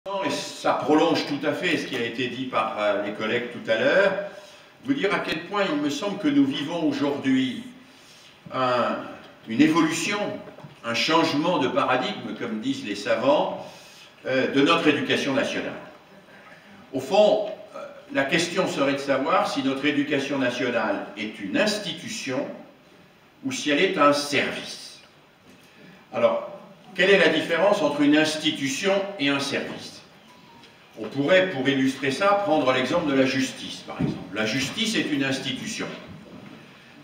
Et ça prolonge tout à fait ce qui a été dit par les collègues tout à l'heure, vous dire à quel point il me semble que nous vivons aujourd'hui une évolution, un changement de paradigme, comme disent les savants, de notre éducation nationale. Au fond, la question serait de savoir si notre éducation nationale est une institution ou si elle est un service. Alors, quelle est la différence entre une institution et un service? On pourrait, pour illustrer ça, prendre l'exemple de la justice, par exemple. La justice est une institution.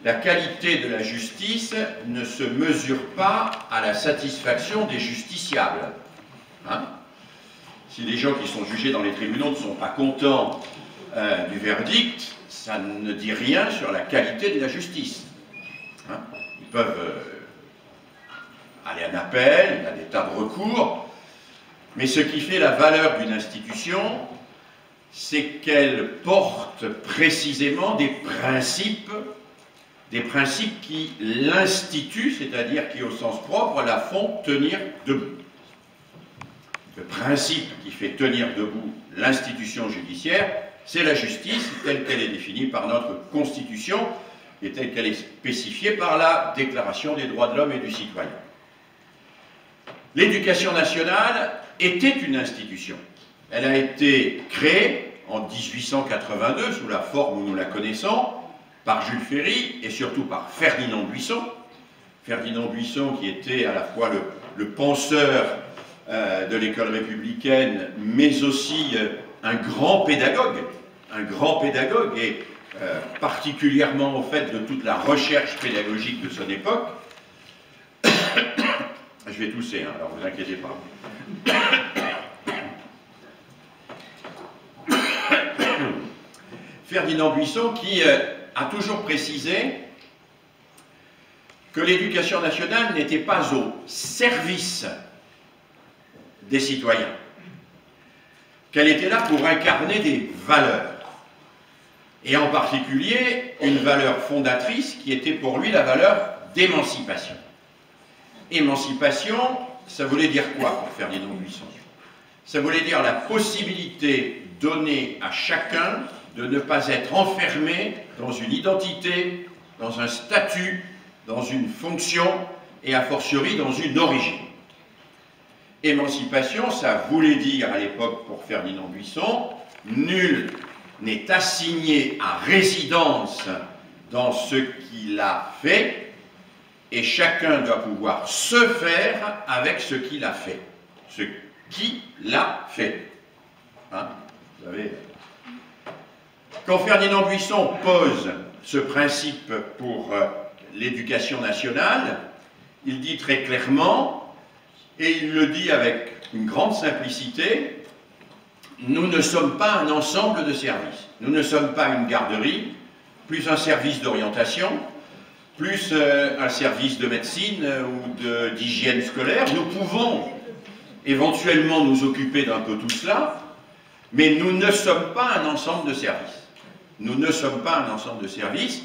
La qualité de la justice ne se mesure pas à la satisfaction des justiciables. Si les gens qui sont jugés dans les tribunaux ne sont pas contents du verdict, ça ne dit rien sur la qualité de la justice. Ils peuvent aller en appel, il y a des tas de recours, mais ce qui fait la valeur d'une institution, c'est qu'elle porte précisément des principes qui l'instituent, c'est-à-dire qui, au sens propre, la font tenir debout. Le principe qui fait tenir debout l'institution judiciaire, c'est la justice telle qu'elle est définie par notre Constitution et telle qu'elle est spécifiée par la Déclaration des droits de l'homme et du citoyen. L'éducation nationale était une institution. Elle a été créée en 1882 sous la forme où nous la connaissons, par Jules Ferry et surtout par Ferdinand Buisson. Ferdinand Buisson qui était à la fois le penseur de l'école républicaine, mais aussi un grand pédagogue et particulièrement au fait de toute la recherche pédagogique de son époque. Je vais tousser, alors vous inquiétez pas. Ferdinand Buisson qui a toujours précisé que l'éducation nationale n'était pas au service des citoyens, qu'elle était là pour incarner des valeurs, et en particulier une valeur fondatrice qui était pour lui la valeur d'émancipation. Émancipation, ça voulait dire quoi pour Ferdinand Buisson? Ça voulait dire la possibilité donnée à chacun de ne pas être enfermé dans une identité, dans un statut, dans une fonction et a fortiori dans une origine. Émancipation, ça voulait dire à l'époque pour Ferdinand Buisson, nul n'est assigné à résidence dans ce qu'il a fait, et chacun doit pouvoir se faire avec ce qu'il a fait. Ce qu'il a fait. Vous savez, quand Ferdinand Buisson pose ce principe pour l'éducation nationale, il dit très clairement, et il le dit avec une grande simplicité, nous ne sommes pas un ensemble de services. Nous ne sommes pas une garderie, plus un service d'orientation, plus un service de médecine ou d'hygiène scolaire. Nous pouvons éventuellement nous occuper d'un peu tout cela, mais nous ne sommes pas un ensemble de services. Nous ne sommes pas un ensemble de services,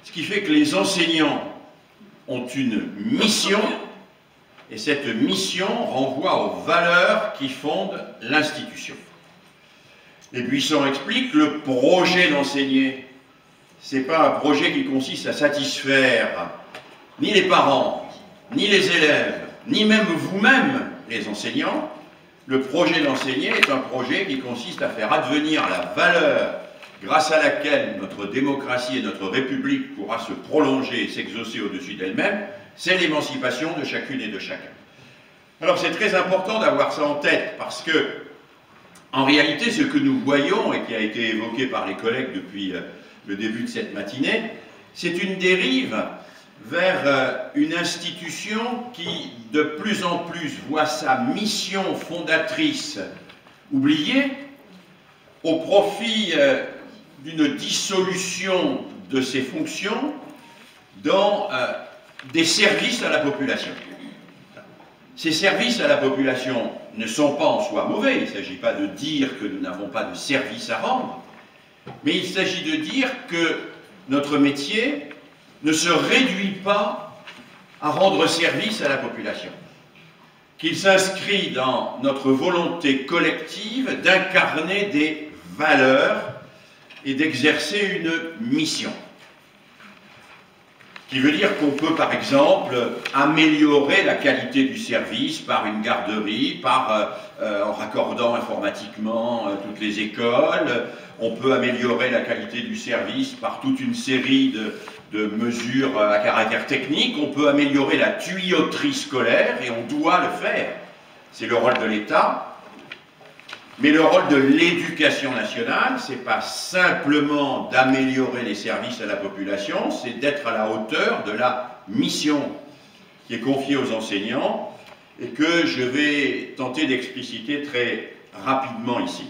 ce qui fait que les enseignants ont une mission, et cette mission renvoie aux valeurs qui fondent l'institution. Et Buisson explique que le projet d'enseigner, ce n'est pas un projet qui consiste à satisfaire ni les parents, ni les élèves, ni même vous-même, les enseignants. Le projet d'enseigner est un projet qui consiste à faire advenir la valeur grâce à laquelle notre démocratie et notre République pourra se prolonger et s'exaucer au-dessus d'elle-même, c'est l'émancipation de chacune et de chacun. Alors c'est très important d'avoir ça en tête, parce que, en réalité, ce que nous voyons, et qui a été évoqué par les collègues depuis le début de cette matinée, c'est une dérive vers une institution qui, de plus en plus, voit sa mission fondatrice oubliée, au profit d'une dissolution de ses fonctions dans des services à la population. Ces services à la population ne sont pas en soi mauvais, il ne s'agit pas de dire que nous n'avons pas de service à rendre, mais il s'agit de dire que notre métier ne se réduit pas à rendre service à la population. qu'il s'inscrit dans notre volonté collective d'incarner des valeurs et d'exercer une mission. Qui veut dire qu'on peut, par exemple, améliorer la qualité du service par une garderie, en raccordant informatiquement toutes les écoles. On peut améliorer la qualité du service par toute une série de mesures à caractère technique. On peut améliorer la tuyauterie scolaire, et on doit le faire. C'est le rôle de l'État. Mais le rôle de l'éducation nationale, ce n'est pas simplement d'améliorer les services à la population, c'est d'être à la hauteur de la mission qui est confiée aux enseignants et que je vais tenter d'expliciter très rapidement ici.